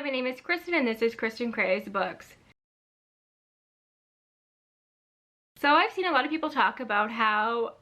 my name is Kristin and this is Kristin Kraves Books. So I've seen a lot of people talk about how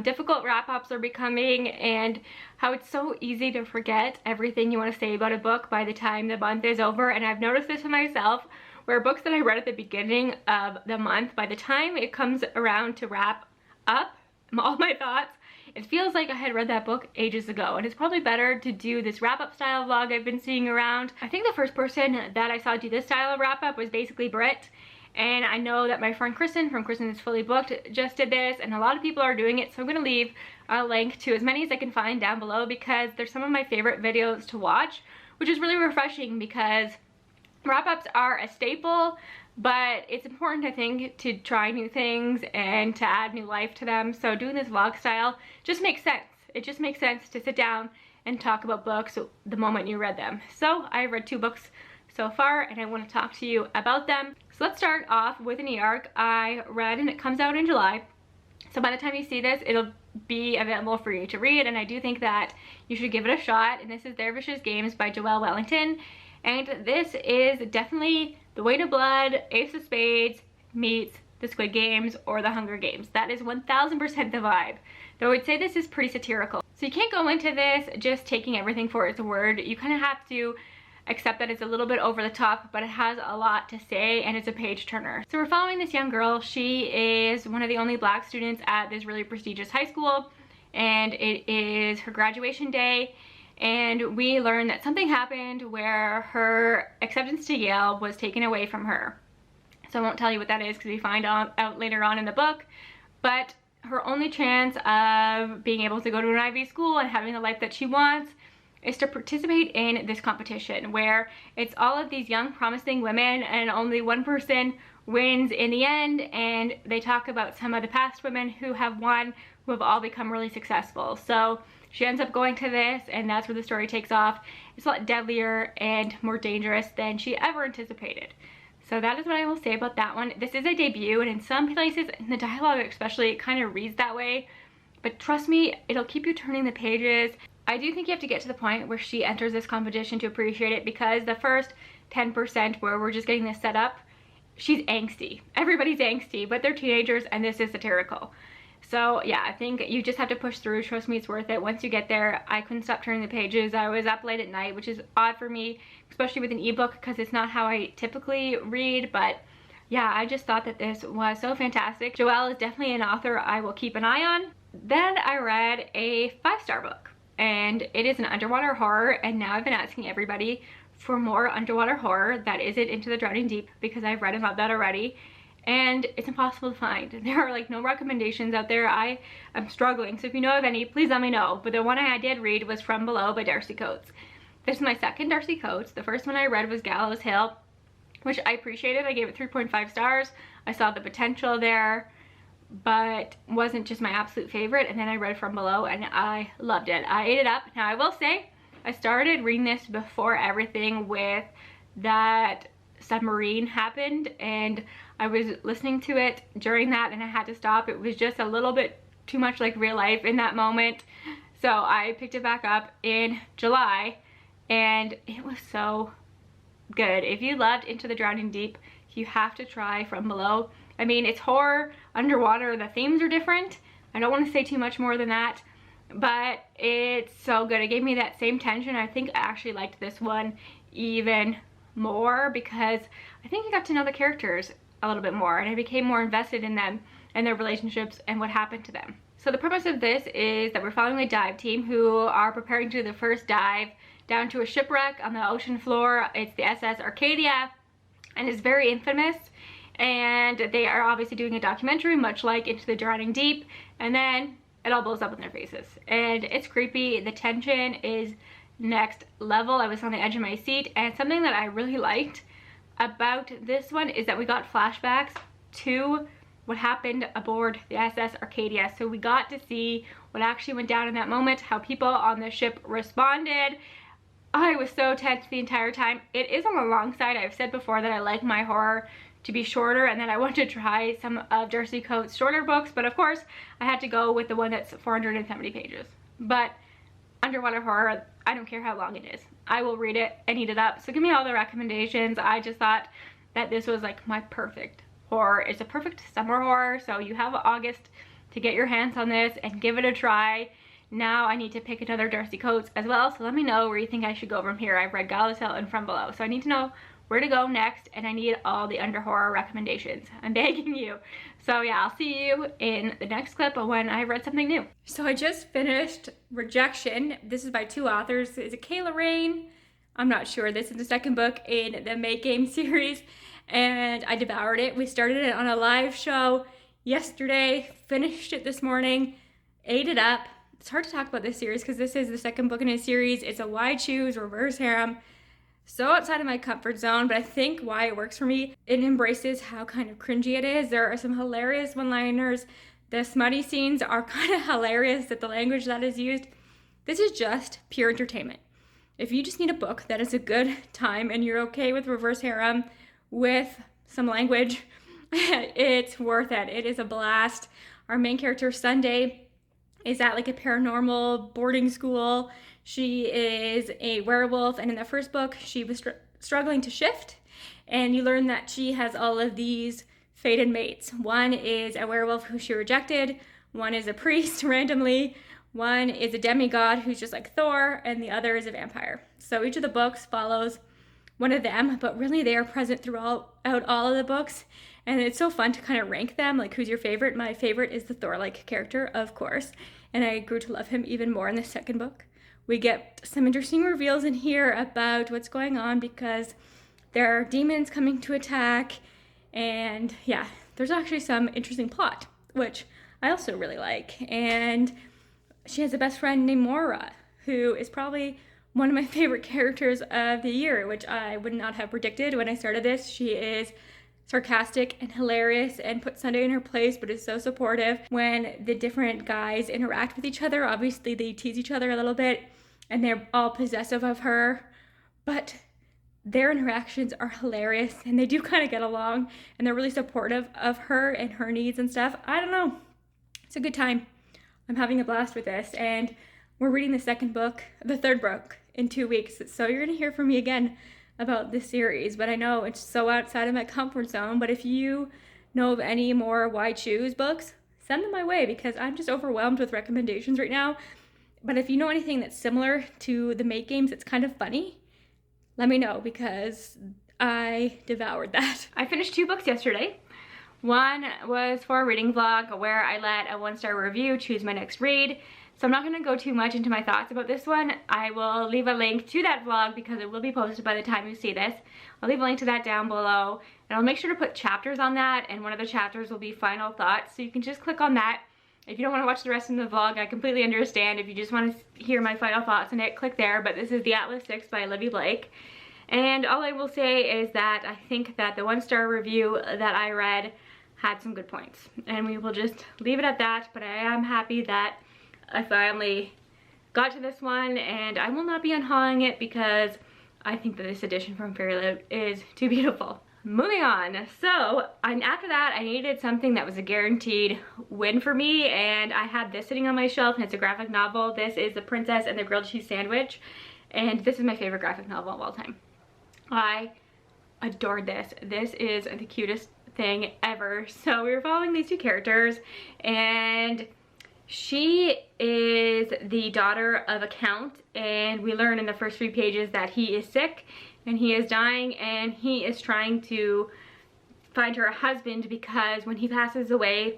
difficult wrap-ups are becoming and how it's so easy to forget everything you want to say about a book by the time the month is over. And I've noticed this for myself, where books that I read at the beginning of the month, by the time it comes around to wrap up all my thoughts, it feels like I had read that book ages ago. And it's probably better to do this wrap-up style vlog I've been seeing around. I think the first person that I saw do this style of wrap-up was basically Britt. And I know that my friend Kristin from Kristin is Fully Booked just did this, and a lot of people are doing it, so I'm going to leave a link to as many as I can find down below, because they're some of my favorite videos to watch, which is really refreshing because wrap-ups are a staple, but it's important, I think, to try new things and to add new life to them. So doing this vlog style just makes sense. It just makes sense to sit down and talk about books the moment you read them. So I read 2 books so far and I want to talk to you about them. So let's start off with an e-arc I read, and it comes out in July. So by the time you see this, it'll be available for you to read, and I do think that you should give it a shot. And this is Their Vicious Games by Joelle Wellington. And this is definitely The Weight of Blood, Ace of Spades meets The Squid Games or The Hunger Games. That is 1000% the vibe. Though I would say this is pretty satirical. So you can't go into this just taking everything for its word. You kind of have to accept that it's a little bit over the top, but it has a lot to say and it's a page turner. So we're following this young girl. She is one of the only black students at this really prestigious high school, and it is her graduation day. And we learn that something happened where her acceptance to Yale was taken away from her. So I won't tell you what that is because we find out later on in the book. But her only chance of being able to go to an Ivy school and having the life that she wants is to participate in this competition, where it's all of these young promising women and only one person wins in the end. And they talk about some of the past women who have won, who have all become really successful. So she ends up going to this, and that's where the story takes off. It's a lot deadlier and more dangerous than she ever anticipated. So that is what I will say about that one. This is a debut, and in some places, in the dialogue especially, it kind of reads that way. But trust me, it'll keep you turning the pages. I do think you have to get to the point where she enters this competition to appreciate it, because the first 10% where we're just getting this set up, she's angsty. Everybody's angsty, but they're teenagers and this is satirical. So yeah, I think you just have to push through. Trust me, it's worth it. Once you get there, I couldn't stop turning the pages. I was up late at night, which is odd for me, especially with an ebook, because it's not how I typically read. But yeah, I just thought that this was so fantastic. Joelle is definitely an author I will keep an eye on. Then I read a 5-star book, and it is an underwater horror, and now I've been asking everybody for more underwater horror that isn't Into the Drowning Deep, because I've read about that already, and it's impossible to find. There are like no recommendations out there. I am struggling, so if you know of any, please let me know. But the one I did read was From Below by Darcy Coates. This is my second Darcy Coates. The first one I read was Gallows Hill, which I appreciated. I gave it 3.5 stars. I saw the potential there, but wasn't just my absolute favorite. And then I read From Below and I loved it. I ate it up. Now I will say, I started reading this before everything with that submarine happened, and I was listening to it during that and I had to stop. It was just a little bit too much like real life in that moment. So I picked it back up in July and it was so good. If you loved Into the Drowning Deep, you have to try From Below. I mean, it's horror, underwater, the themes are different. I don't want to say too much more than that, but it's so good. It gave me that same tension. I think I actually liked this one even more because I think I got to know the characters a little bit more and I became more invested in them and their relationships and what happened to them. So the premise of this is that we're following the dive team who are preparing to do their first dive down to a shipwreck on the ocean floor. It's the SS Arcadia and it's very infamous, and they are obviously doing a documentary much like Into the Drowning Deep, and then it all blows up in their faces and it's creepy. The tension is next level. I was on the edge of my seat, and something that I really liked about this one is that we got flashbacks to what happened aboard the SS Arcadia. So we got to see what actually went down in that moment, how people on the ship responded. I was so tense the entire time. It is on the long side. I've said before that I like my horror to be shorter and that I want to try some of Darcy Coates' shorter books, but of course I had to go with the one that's 470 pages. But underwater horror, I don't care how long it is. I will read it and eat it up. So give me all the recommendations. I just thought that this was like my perfect horror. It's a perfect summer horror, so you have August to get your hands on this and give it a try. Now I need to pick another Darcy Coates as well, so let me know where you think I should go from here. I've read Gallows Hill and From Below, so I need to know where to go next, and I need all the under horror recommendations. I'm begging you. So yeah, I'll see you in the next clip when I've read something new. So I just finished Rejection. This is by two authors. Is it Kayla Rain? I'm not sure. This is the second book in the Make Game series, and I devoured it. We started it on a live show yesterday, finished it this morning, ate it up. It's hard to talk about this series because this is the second book in a series. It's a wide shoes, reverse harem. So outside of my comfort zone, but I think why it works for me, it embraces how kind of cringy it is. There are some hilarious one-liners. The smutty scenes are kind of hilarious at the language that is used. This is just pure entertainment. If you just need a book that is a good time and you're okay with reverse harem with some language, it's worth it. It is a blast. Our main character, Sunday, is at like a paranormal boarding school. She is a werewolf, and in the first book she was struggling to shift, and you learn that she has all of these fated mates. One is a werewolf who she rejected, one is a priest randomly, one is a demigod who's just like Thor, and the other is a vampire. So each of the books follows one of them, but really they are present throughout all of the books, and it's so fun to kind of rank them, like who's your favorite. My favorite is the Thor-like character, of course, and I grew to love him even more in the second book. We get some interesting reveals in here about what's going on because there are demons coming to attack, and yeah, there's actually some interesting plot, which I also really like. And she has a best friend named Mora, who is probably one of my favorite characters of the year, which I would not have predicted when I started this. She is sarcastic and hilarious and puts Sunday in her place, but is so supportive. When the different guys interact with each other, obviously they tease each other a little bit and they're all possessive of her, but their interactions are hilarious and they do kind of get along, and they're really supportive of her and her needs and stuff. I don't know. It's a good time. I'm having a blast with this, and we're reading the third book in 2 weeks. So you're gonna hear from me again about this series, but I know it's so outside of my comfort zone. But if you know of any more wide shoes books, send them my way because I'm just overwhelmed with recommendations right now. But if you know anything that's similar to the Make Games that's kind of funny, let me know because I devoured that. I finished 2 books yesterday. One was for a reading vlog where I let a 1-star review choose my next read. So I'm not going to go too much into my thoughts about this one. I will leave a link to that vlog because it will be posted by the time you see this. I'll leave a link to that down below, and I'll make sure to put chapters on that, and one of the chapters will be final thoughts. So you can just click on that. If you don't want to watch the rest of the vlog, I completely understand. If you just want to hear my final thoughts on it, click there. But this is The Atlas 6 by Olivia Blake. And all I will say is that I think that the 1-star review that I read had some good points. And we will just leave it at that. But I am happy that I finally got to this one, and I will not be unhauling it because I think that this edition from Fairyloot is too beautiful. Moving on. So, after that, I needed something that was a guaranteed win for me, and I had this sitting on my shelf, and it's a graphic novel. This is The Princess and the Grilled Cheese Sandwich, and this is my favorite graphic novel of all time. I adored this. This is the cutest thing ever. So we were following these 2 characters, and she is the daughter of a count, and we learn in the first 3 pages that he is sick and he is dying, and he is trying to find her a husband because when he passes away,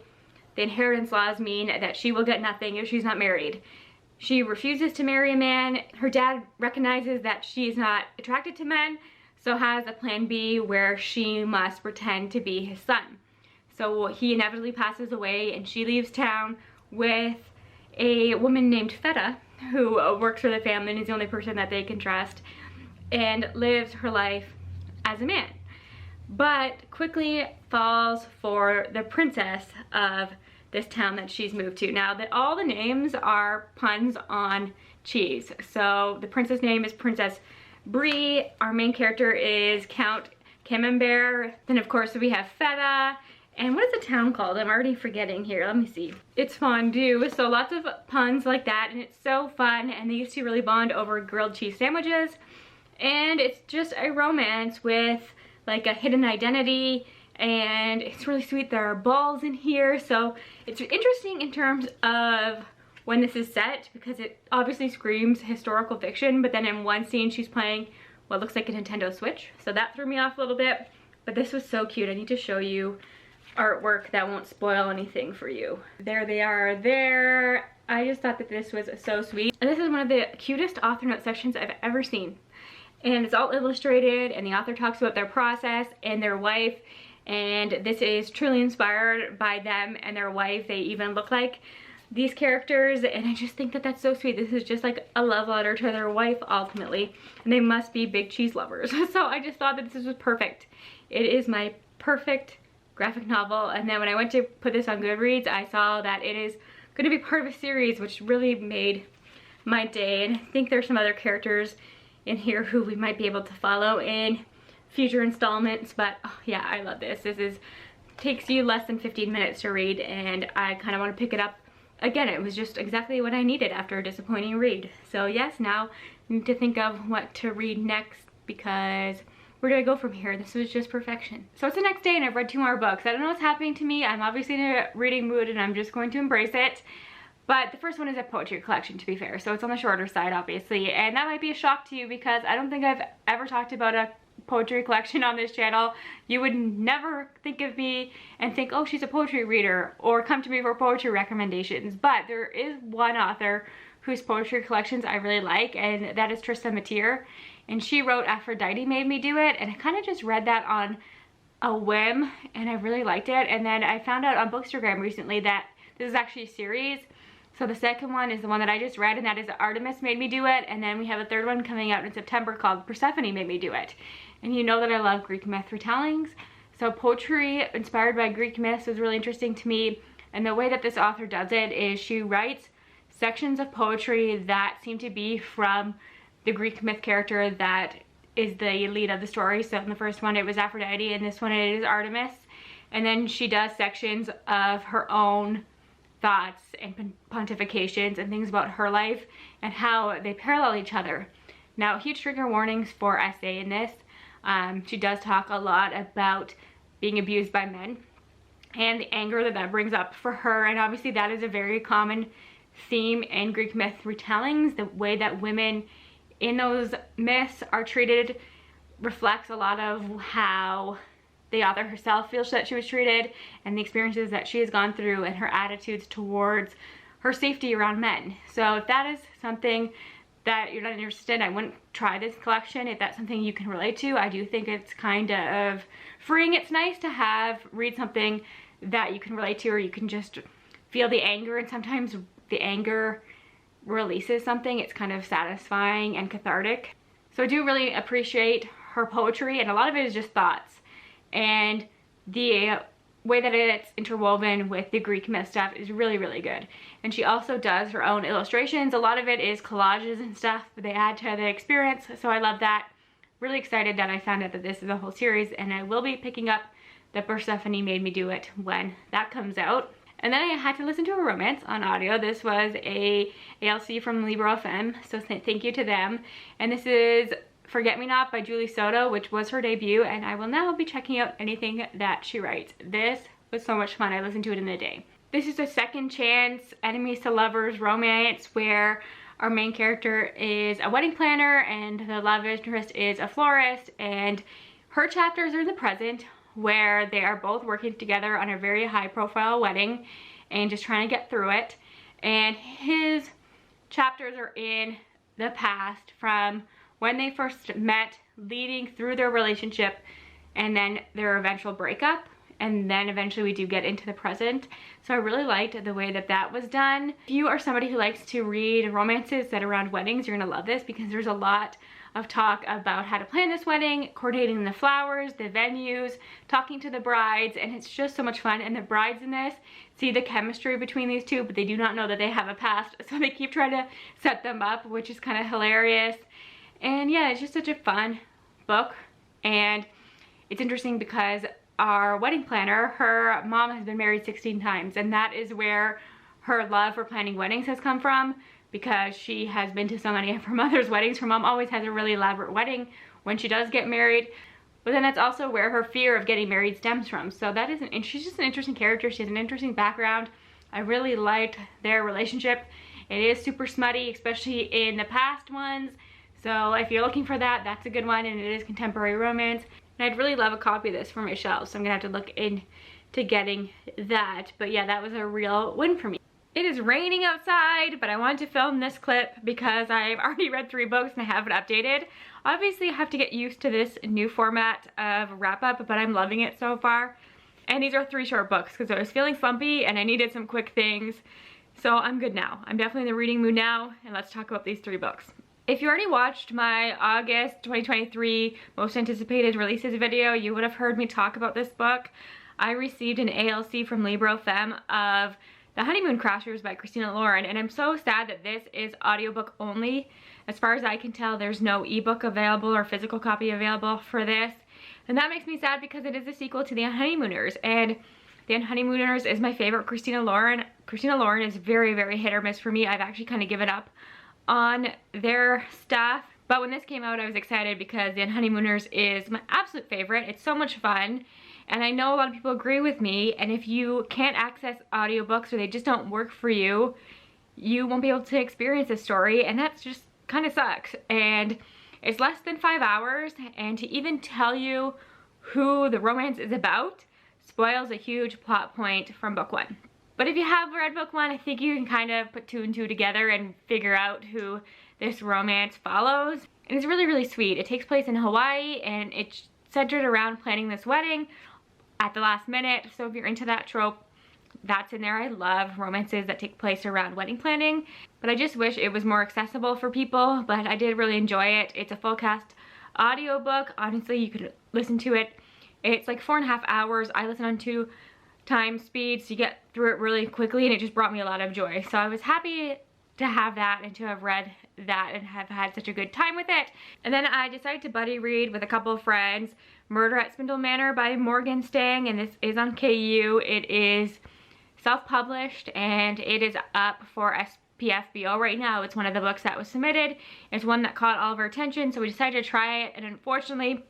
the inheritance laws mean that she will get nothing if she's not married. She refuses to marry a man. Her dad recognizes that she's not attracted to men, so has a plan B where she must pretend to be his son. So he inevitably passes away, and she leaves town with a woman named Feta who works for the family and is the only person that they can trust, and lives her life as a man, but quickly falls for the princess of this town that she's moved to. Now that all the names are puns on cheese. So the princess name is Princess Brie. Our main character is Count Camembert. Then of course we have Feta. And what is the town called? I'm already forgetting here. Let me see. It's Fondue. So lots of puns like that, and it's so fun. And they used to really bond over grilled cheese sandwiches. and it's just a romance with like a hidden identity, and it's really sweet. There are balls in here, so it's interesting in terms of when this is set, because it obviously screams historical fiction, but then in one scene she's playing what looks like a Nintendo Switch, so that threw me off a little bit. But this was so cute. I need to show you artwork that won't spoil anything for you. There they are there. I just thought that this was so sweet. And this is one of the cutest author note sections I've ever seen. And it's all illustrated, and the author talks about their process and their wife, and this is truly inspired by them and their wife. They even look like these characters, and I just think that that's so sweet. This is just like a love letter to their wife ultimately, and they must be big cheese lovers. So I just thought that this was perfect. It is my perfect graphic novel. And then when I went to put this on Goodreads, I saw that it is going to be part of a series, which really made my day. And I think there's some other characters in here who we might be able to follow in future installments. But oh, yeah, I love this. This takes you less than 15 minutes to read, and I kind of want to pick it up again. It was just exactly what I needed after a disappointing read. So yes, now I need to think of what to read next, because where do I go from here? This was just perfection. So it's the next day and I've read 2 more books. I don't know what's happening to me. I'm obviously in a reading mood and I'm just going to embrace it. But the first one is a poetry collection, to be fair. So it's on the shorter side, obviously. And that might be a shock to you, because I don't think I've ever talked about a poetry collection on this channel. You would never think of me and think, oh, she's a poetry reader, or come to me for poetry recommendations. But there is one author whose poetry collections I really like, and that is Tristan Matier. And she wrote Aphrodite Made Me Do It, and I kind of just read that on a whim, and I really liked it. And then I found out on Bookstagram recently that this is actually a series. So the second one is the one that I just read, and that is Artemis Made Me Do It. And then we have a third one coming out in September called Persephone Made Me Do It. And you know that I love Greek myth retellings. So poetry inspired by Greek myths was really interesting to me. And the way that this author does it is she writes sections of poetry that seem to be from the Greek myth character that is the lead of the story. So in the first one it was Aphrodite, and this one it is Artemis. And then she does sections of her own thoughts and pontifications and things about her life and how they parallel each other. Now, huge trigger warnings for essay in this. She does talk a lot about being abused by men and the anger that that brings up for her, and obviously that is a very common theme in Greek myth retellings. The way that women in those myths are treated reflects a lot of how the author herself feels that she was treated, and the experiences that she has gone through, and her attitudes towards her safety around men. So if that is something that you're not interested in, I wouldn't try this collection. If that's something you can relate to, I do think it's kind of freeing. It's nice to read something that you can relate to, or you can just feel the anger, and sometimes the anger releases something. It's kind of satisfying and cathartic. So I do really appreciate her poetry, and a lot of it is just thoughts, and the way that it's interwoven with the Greek myth stuff is really, really good. And she also does her own illustrations. A lot of it is collages and stuff that they add to the experience, so I love that. Really excited that I found out that this is a whole series, and I will be picking up the Persephone Made Me Do It when that comes out. And then I had to listen to a romance on audio. This was a ALC from Libro FM, so thank you to them. And this is Forget Me Not by Julie Soto, which was her debut, and I will now be checking out anything that she writes. This was so much fun. I listened to it in a day. This is a second chance enemies to lovers romance where our main character is a wedding planner and the love interest is a florist, and her chapters are in the present where they are both working together on a very high profile wedding and just trying to get through it. And his chapters are in the past, from when they first met, leading through their relationship, and then their eventual breakup, and then eventually we do get into the present. So I really liked the way that that was done. If you are somebody who likes to read romances that are around weddings, you're gonna love this, because there's a lot of talk about how to plan this wedding, coordinating the flowers, the venues, talking to the brides, and it's just so much fun. And the brides in this see the chemistry between these two, but they do not know that they have a past, so they keep trying to set them up, which is kind of hilarious. And yeah, it's just such a fun book. And it's interesting because our wedding planner, her mom has been married 16 times, and that is where her love for planning weddings has come from. because she has been to so many of her mother's weddings. Her mom always has a really elaborate wedding when she does get married. But then that's also where her fear of getting married stems from. So that is she's just an interesting character. She has an interesting background. I really liked their relationship. It is super smutty, especially in the past ones. So if you're looking for that, that's a good one, and it is contemporary romance. And I'd really love a copy of this for my shelf, so I'm gonna have to look into getting that. But yeah, that was a real win for me. It is raining outside, but I wanted to film this clip because I've already read 3 books and I haven't updated. Obviously, I have to get used to this new format of wrap-up, but I'm loving it so far. And these are 3 short books because I was feeling slumpy and I needed some quick things. So I'm good now. I'm definitely in the reading mood now, and let's talk about these 3 books. If you already watched my August 2023 most anticipated releases video, you would have heard me talk about this book. I received an ALC from Libro Femme of The Honeymoon Crashers by Kristin and Lauren, and I'm so sad that this is audiobook only. As far as I can tell, there's no ebook available or physical copy available for this. And that makes me sad because it is a sequel to The Honeymooners, and The Honeymooners is my favorite Kristin and Lauren. Kristin and Lauren is very, very hit or miss for me. I've actually kind of given up on their stuff. But when this came out, I was excited because The Honeymooners is my absolute favorite. It's so much fun. And I know a lot of people agree with me. And if you can't access audiobooks or they just don't work for you, you won't be able to experience this story. And that just kind of sucks. And it's less than 5 hours. And to even tell you who the romance is about spoils a huge plot point from book 1. But if you have read book 1, I think you can kind of put 2 and 2 together and figure out who this romance follows. And it's really, really sweet. It takes place in Hawaii, and it's centered around planning this wedding at the last minute. So if you're into that trope, that's in there. I love romances that take place around wedding planning, but I just wish it was more accessible for people. But I did really enjoy it. It's a full cast audiobook. Honestly, you could listen to it. It's like 4.5 hours. I listen on 2 times speed, so you get through it really quickly, and it just brought me a lot of joy. So I was happy to have that and to have read that and have had such a good time with it. And then I decided to buddy read with a couple of friends Murder at Spindle Manor by Morgan Stang, and this is on KU. It is self-published and it is up for SPFBO right now. It's one of the books that was submitted. It's one that caught all of our attention, so we decided to try it, and unfortunately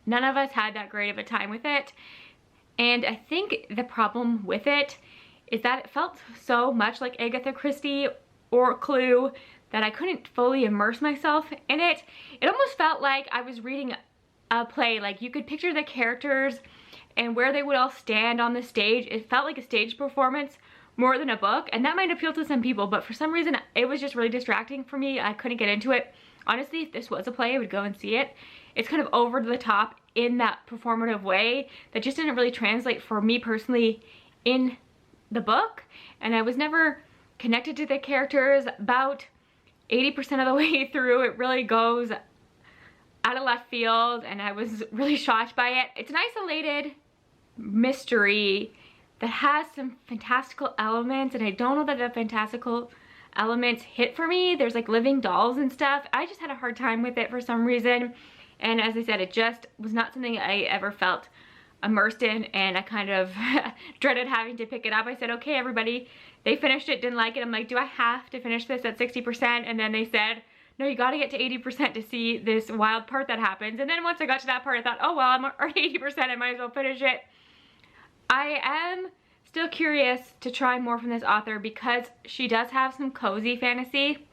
none of us had that great of a time with it. And I think the problem with it is that it felt so much like Agatha Christie or Clue that I couldn't fully immerse myself in it. It almost felt like I was reading a play. Like, you could picture the characters and where they would all stand on the stage. It felt like a stage performance more than a book, and that might appeal to some people, but for some reason it was just really distracting for me. I couldn't get into it. Honestly, if this was a play, I would go and see it. It's kind of over the top in that performative way that just didn't really translate for me personally in the book, and I was never connected to the characters. About 80% of the way through, it really goes out of left field, and I was really shocked by it. It's an isolated mystery that has some fantastical elements, and I don't know that the fantastical elements hit for me. There's like living dolls and stuff. I just had a hard time with it for some reason, and as I said, it just was not something I ever felt immersed in, and I kind of dreaded having to pick it up. I said, okay, everybody, they finished it, didn't like it. I'm like, do I have to finish this at 60%? And then they said, no, you gotta get to 80% to see this wild part that happens. And then once I got to that part, I thought, oh well, I'm already 80%, I might as well finish it. I am still curious to try more from this author because she does have some cozy fantasy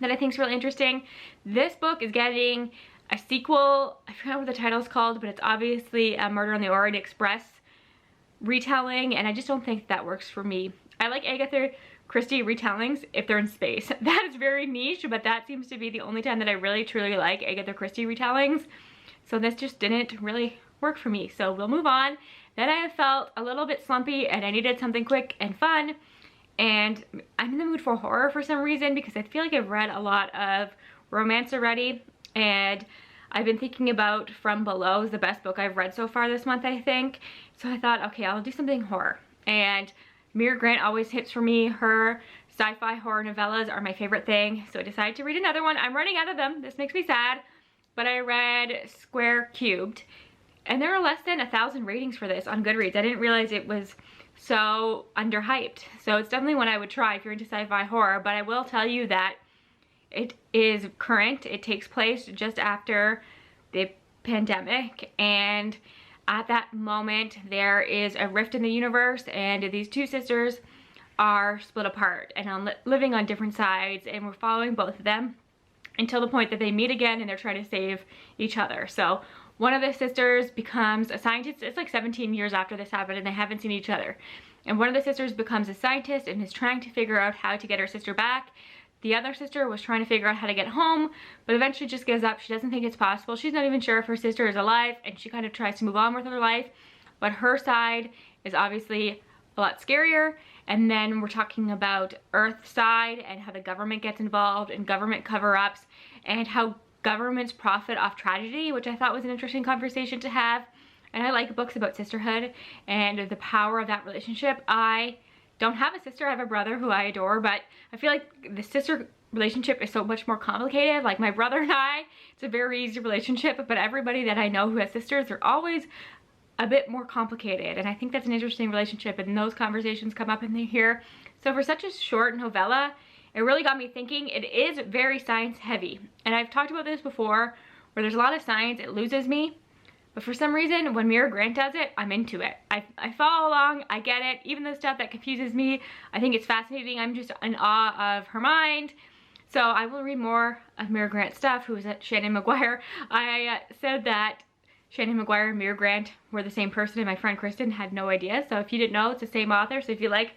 that I think is really interesting. This book is getting a sequel. I forgot what the title is called, but it's obviously a Murder on the Orient Express retelling, and I just don't think that works for me. I like Agatha Christie retellings if they're in space. That is very niche, but that seems to be the only time that I really truly like Agatha Christie retellings. So this just didn't really work for me. So we'll move on. Then I felt a little bit slumpy and I needed something quick and fun. And I'm in the mood for horror for some reason because I feel like I've read a lot of romance already. And I've been thinking about From Below is the best book I've read so far this month, I think. So I thought, okay, I'll do something horror. And Mira Grant always hits for me. Her sci-fi horror novellas are my favorite thing. So I decided to read another one. I'm running out of them. This makes me sad. But I read Square Cubed. And there are less than 1,000 ratings for this on Goodreads. I didn't realize it was so underhyped. So it's definitely one I would try if you're into sci-fi horror, but I will tell you that it is current. It takes place just after the pandemic, and at that moment there is a rift in the universe, and these two sisters are split apart and living on different sides, and we're following both of them until the point that they meet again and they're trying to save each other. So one of the sisters becomes a scientist. It's like 17 years after this happened and they haven't seen each other. And one of the sisters becomes a scientist and is trying to figure out how to get her sister back. The other sister was trying to figure out how to get home, but eventually just gives up. She doesn't think it's possible. She's not even sure if her sister is alive, and she kind of tries to move on with her life. But her side is obviously a lot scarier. And then we're talking about Earth side and how the government gets involved and government cover-ups and how governments profit off tragedy, which I thought was an interesting conversation to have. And I like books about sisterhood and the power of that relationship. I don't have a sister, I have a brother who I adore, but I feel like the sister relationship is so much more complicated. Like my brother and I, it's a very easy relationship, but everybody that I know who has sisters, they're always a bit more complicated, and I think that's an interesting relationship, and those conversations come up in here. So for such a short novella, it really got me thinking. It is very science heavy, and I've talked about this before, where there's a lot of science, it loses me. But for some reason, when Mira Grant does it, I'm into it. I follow along, I get it. Even the stuff that confuses me, I think it's fascinating. I'm just in awe of her mind. So I will read more of Mira Grant stuff, who is Shannon Maguire. I said that Shannon Maguire and Mira Grant were the same person, and my friend Kristin had no idea. So if you didn't know, it's the same author. So if you like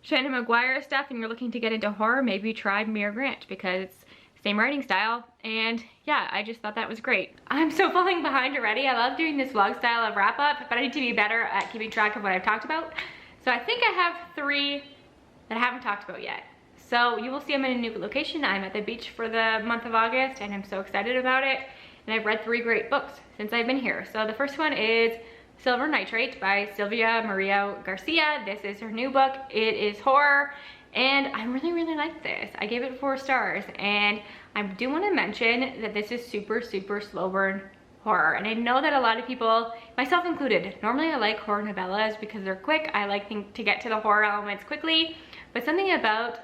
Shannon Maguire stuff and you're looking to get into horror, maybe try Mira Grant, because it's the same writing style. And yeah, I just thought that was great. I'm so falling behind already. I love doing this vlog style of wrap up, but I need to be better at keeping track of what I've talked about. So I think I have 3 that I haven't talked about yet. So you will see I'm in a new location. I'm at the beach for the month of August, and I'm so excited about it. And I've read 3 great books since I've been here. So the first one is Silver Nitrate by Silvia Maria Garcia. This is her new book. It is horror, and I really like this. I gave it 4 stars, and I do want to mention that this is super slow burn horror. And I know that a lot of people, myself included, normally I like horror novellas because they're quick. I like to get to the horror elements quickly, but something about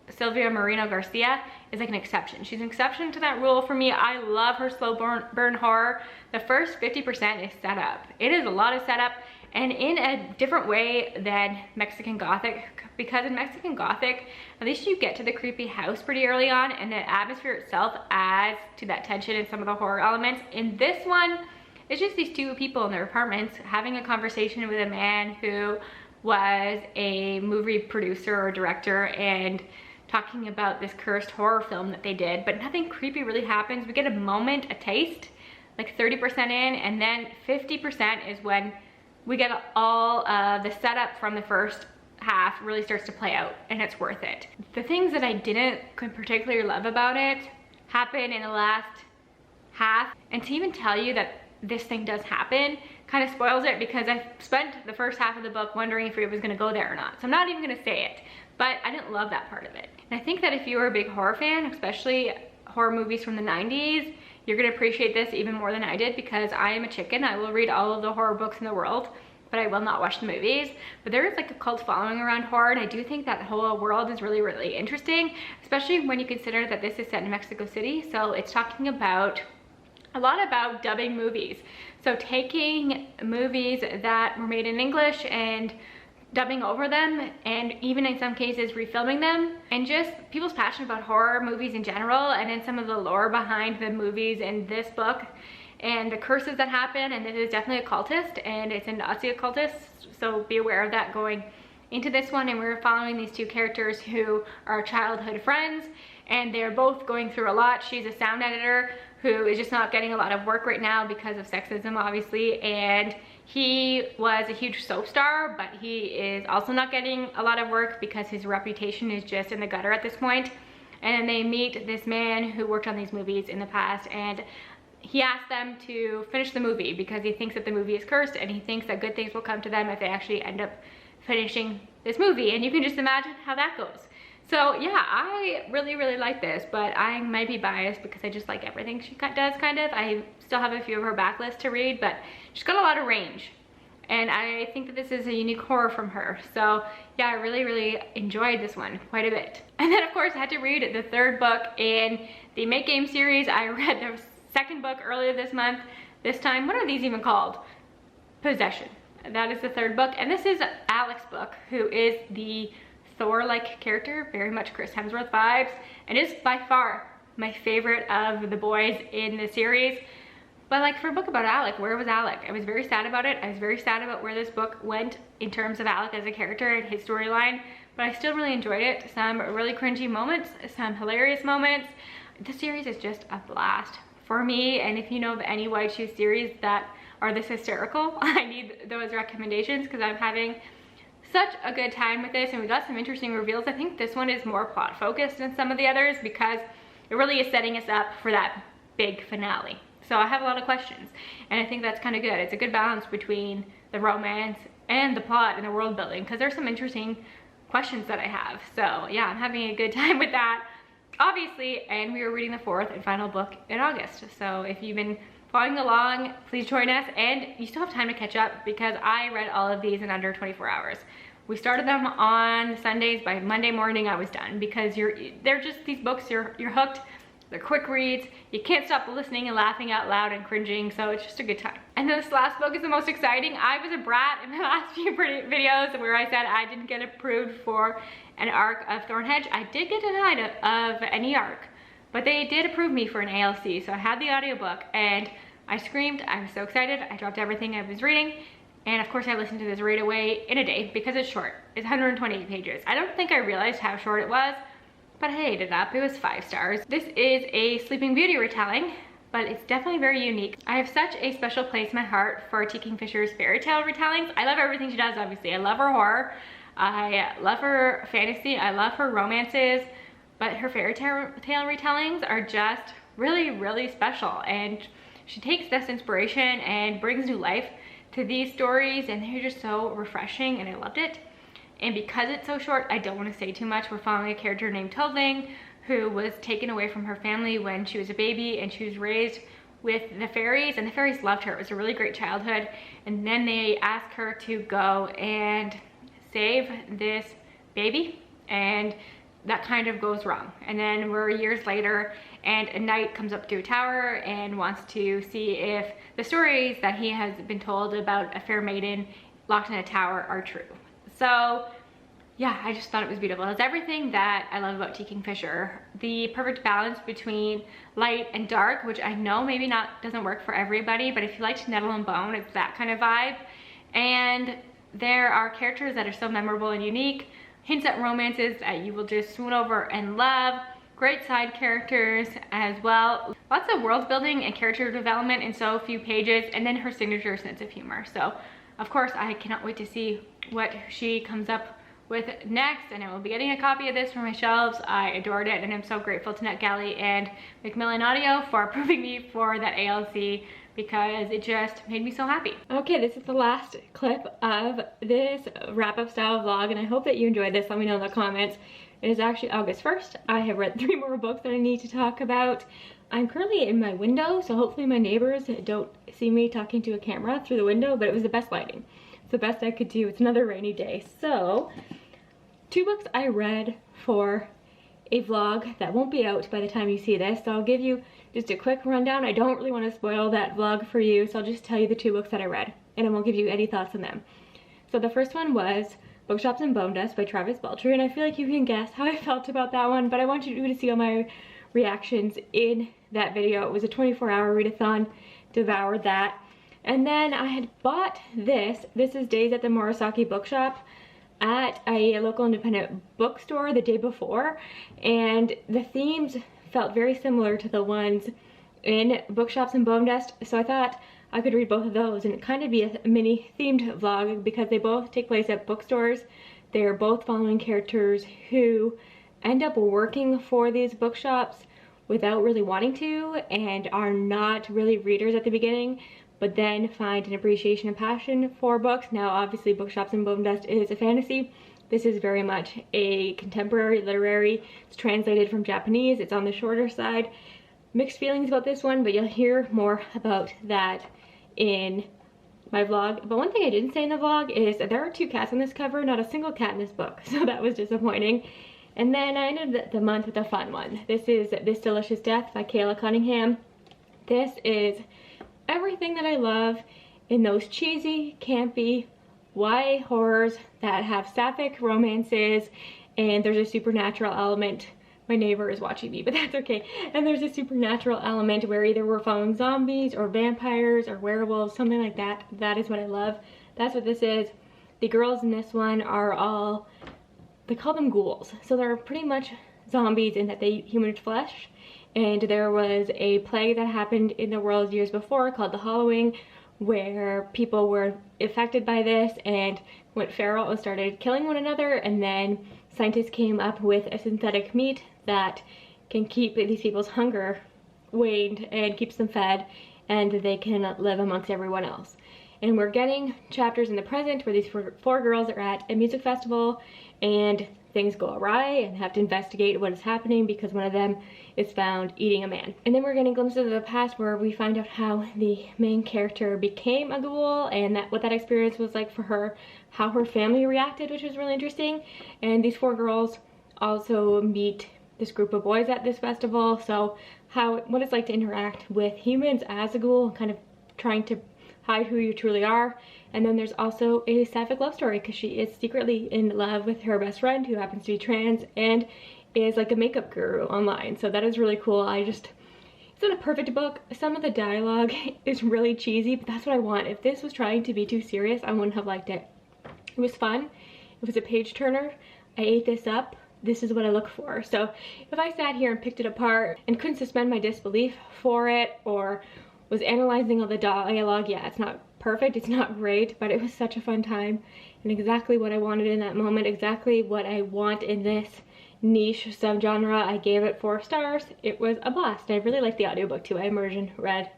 Silvia Marino Garcia is like an exception. She's an exception to that rule for me. I love her slow burn horror. The first 50% is setup. It is a lot of setup, and in a different way than Mexican Gothic, because in Mexican Gothic, at least you get to the creepy house pretty early on, and the atmosphere itself adds to that tension and some of the horror elements. In this one, it's just these 2 people in their apartments having a conversation with a man who was a movie producer or director, and talking about this cursed horror film that they did, but nothing creepy really happens. We get a moment, a taste, like 30% in, and then 50% is when we get all the setup from the first half really starts to play out, and it's worth it. The things that I didn't particularly love about it happen in the last half, and to even tell you that this thing does happen kind of spoils it, because I spent the first half of the book wondering if it was gonna go there or not. So I'm not even gonna say it, but I didn't love that part of it. And I think that if you are a big horror fan, especially horror movies from the 90s, you're gonna appreciate this even more than I did, because I am a chicken. I will read all of the horror books in the world, but I will not watch the movies. But there is like a cult following around horror, and I do think that the whole world is really interesting, especially when you consider that this is set in Mexico City. So it's talking about a lot about dubbing movies. So taking movies that were made in English and dubbing over them, and even in some cases refilming them, and just people's passion about horror movies in general, and then some of the lore behind the movies in this book, and the curses that happen. And it is definitely a cultist, and it's a Nazi occultist, so be aware of that going into this one. And we're following these 2 characters who are childhood friends, and they're both going through a lot. She's a sound editor who is just not getting a lot of work right now because of sexism, obviously, and he was a huge soap star, but he is also not getting a lot of work because his reputation is just in the gutter at this point. And then they meet this man who worked on these movies in the past, and he asked them to finish the movie because he thinks that the movie is cursed, and he thinks that good things will come to them if they actually end up finishing this movie. And you can just imagine how that goes. So yeah, I really like this, but I might be biased because I just like everything she does, kind of. I still have a few of her backlist to read, but she's got a lot of range. and I think that this is a unique horror from her. So yeah, I really enjoyed this one quite a bit. And then of course I had to read the third book in the Make Game series. I read the second book earlier this month. This time, what are these even called? Possession. That is the third book, and this is Alec's book, who is the Thor-like character, very much Chris Hemsworth vibes, and is by far my favorite of the boys in the series. But like, for a book about Alec, where was Alec? I was very sad about it. I was very sad about where this book went in terms of Alec as a character and his storyline, but I still really enjoyed it. Some really cringy moments, some hilarious moments. This series is just a blast for me, and if you know of any White Shoe series that are this hysterical, I need those recommendations because I'm having such a good time with this, and we got some interesting reveals. I think this one is more plot focused than some of the others because it really is setting us up for that big finale. So I have a lot of questions, and I think that's kind of good. It's a good balance between the romance and the plot and the world building, because there's some interesting questions that I have. So yeah, I'm having a good time with that, obviously. And we are reading the fourth and final book in August. So if you've been following along, please join us, and you still have time to catch up because I read all of these in under 24 hours. We started them on Sundays. By Monday morning I was done, because they're just these books, you're hooked. They're quick reads. You can't stop listening and laughing out loud and cringing, so it's just a good time. And this last book is the most exciting. I was a brat in my last few videos where I said I didn't get approved for an arc of Thornhedge. I did get denied of any arc, but they did approve me for an ALC, so I had the audiobook and I screamed. I was so excited. I dropped everything I was reading, and of course I listened to this right away in a day because it's short. It's 120 pages. I don't think I realized how short it was, but I ate it up. It was 5 stars. This is a Sleeping Beauty retelling, but it's definitely very unique. I have such a special place in my heart for T. Kingfisher's fairy tale retellings. I love everything she does, obviously. I love her horror. I love her fantasy. I love her romances, but her fairy tale retellings are just really special. And she takes this inspiration and brings new life to these stories, and they're just so refreshing, and I loved it. And because it's so short, I don't want to say too much. We're following a character named Toadling, who was taken away from her family when she was a baby, and she was raised with the fairies, and the fairies loved her. It was a really great childhood. And then they ask her to go and save this baby, and that kind of goes wrong. And then we're years later, and a knight comes up to a tower and wants to see if the stories that he has been told about a fair maiden locked in a tower are true. So yeah, I just thought it was beautiful. It's everything that I love about T. Kingfisher. The perfect balance between light and dark, which I know maybe doesn't work for everybody, but if you liked Nettle and Bone, it's that kind of vibe. And there are characters that are so memorable and unique, hints at romances that you will just swoon over and love. Great side characters as well. Lots of world building and character development in so few pages, and then her signature sense of humor. So of course I cannot wait to see what she comes up with next, and I will be getting a copy of this for my shelves. I adored it, and I'm so grateful to NetGalley and Macmillan Audio for approving me for that ALC, because it just made me so happy. Okay, this is the last clip of this wrap-up style vlog, and I hope that you enjoyed this. Let me know in the comments. It is actually August 1st. I have read 3 more books that I need to talk about. I'm currently in my window, so hopefully my neighbors don't see me talking to a camera through the window, but it was the best lighting. It's the best I could do. It's another rainy day. So 2 books I read for a vlog that won't be out by the time you see this, so I'll give you just a quick rundown. I don't really want to spoil that vlog for you, so I'll just tell you the 2 books that I read, and I won't give you any thoughts on them. So the first one was Bookshops and Bonedust by Travis Belcher, and I feel like you can guess how I felt about that one, but I want you to see all my reactions in that video. It was a 24-hour readathon, devoured that. And then I had bought this. This is Days at the Morisake Bookshop at a local independent bookstore the day before, and the themes felt very similar to the ones in Bookshops and Bonedust, so I thought I could read both of those and kind of be a mini themed vlog, because they both take place at bookstores. They're both following characters who end up working for these bookshops without really wanting to, and are not really readers at the beginning, but then find an appreciation and passion for books. Now obviously Bookshops and Bonedust is a fantasy. This is very much a contemporary literary. It's translated from Japanese. It's on the shorter side. Mixed feelings about this one, but you'll hear more about that in my vlog. But one thing I didn't say in the vlog is that there are 2 cats on this cover, not a single cat in this book, so that was disappointing. And then I ended the month with a fun one. This is This Delicious Death by Kayla Cunningham. This is everything that I love in those cheesy, campy, YA horrors that have sapphic romances, and there's a supernatural element. My neighbor is watching me, but that's okay. And there's a supernatural element where either we're following zombies or vampires or werewolves, something like that. That is what I love. That's what this is. The girls in this one are all, they call them ghouls. So they're pretty much zombies in that they eat human flesh. And there was a plague that happened in the world years before called the Hollowing, where people were affected by this and went feral and started killing one another, and then scientists came up with a synthetic meat that can keep these people's hunger waned and keeps them fed, and they can live amongst everyone else. And we're getting chapters in the present where these four girls are at a music festival and things go awry and have to investigate what is happening because one of them is found eating a man. And then we're getting glimpses of the past where we find out how the main character became a ghoul and what that experience was like for her, how her family reacted, which was really interesting. And these 4 girls also meet this group of boys at this festival, so what it's like to interact with humans as a ghoul, kind of trying to hide who you truly are. And then there's also a sapphic love story because she is secretly in love with her best friend who happens to be trans and is like a makeup guru online. So that is really cool. It's not a perfect book. Some of the dialogue is really cheesy, but that's what I want. If this was trying to be too serious, I wouldn't have liked it. It was fun. It was a page turner. I ate this up. This is what I look for. So if I sat here and picked it apart and couldn't suspend my disbelief for it, or was analyzing all the dialogue, yeah, it's not perfect, it's not great, but it was such a fun time and exactly what I wanted in that moment, exactly what I want in this niche subgenre. I gave it 4 stars. It was a blast. I really liked the audiobook too. I immersion read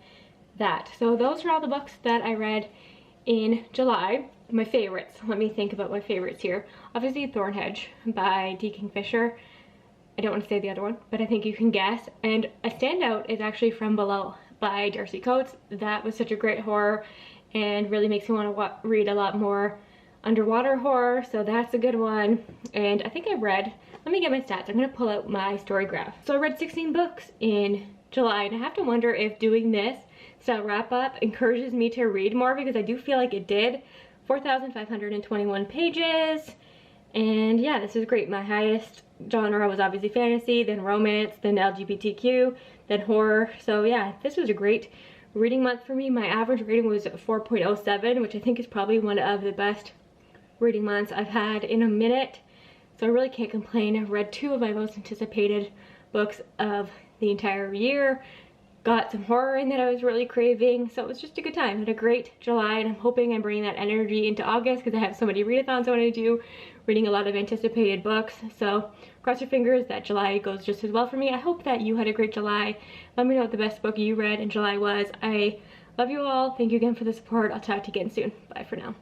that. So those are all the books that I read in July. My favorites. Let me think about my favorites here. Obviously Thornhedge by D. Kingfisher. I don't want to say the other one, but I think you can guess. And a standout is actually From Below by Darcy Coates. That was such a great horror and really makes me want to read a lot more underwater horror, so that's a good one. And I think I read, let me get my stats, I'm gonna pull out my story graph. So I read 16 books in July, and I have to wonder if doing this style wrap up encourages me to read more, because I do feel like it did. 4,521 pages, and yeah, this is great. My highest genre was obviously fantasy, then romance, then LGBTQ, then horror. So yeah, this was a great reading month for me. My average rating was 4.07, which I think is probably one of the best reading months I've had in a minute. So I really can't complain. I've read 2 of my most anticipated books of the entire year. Got some horror in that I was really craving, so it was just a good time. I had a great July, and I'm hoping I'm bringing that energy into August because I have so many readathons I want to do, reading a lot of anticipated books. So cross your fingers that July goes just as well for me. I hope that you had a great July. Let me know what the best book you read in July was. I love you all. Thank you again for the support. I'll talk to you again soon. Bye for now.